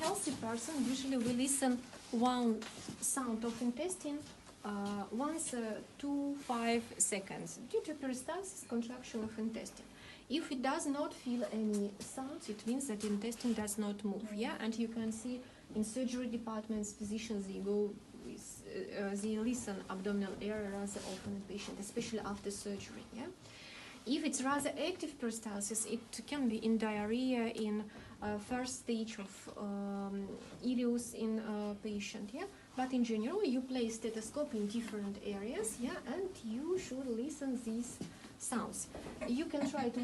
healthy person, usually we listen one sound of intestine once 2-5 seconds due to peristalsis, contraction of intestine. If it does not feel any sounds, it means that the intestine does not move. Yeah, and you can see in surgery departments, physicians, they go with they listen abdominal area rather often in patient, especially after surgery. Yeah. If it's rather active peristalsis, it can be in diarrhea, in first stage of ileus in patient, yeah. But in general, you place stethoscope in different areas, yeah, and you should listen these sounds. You can try to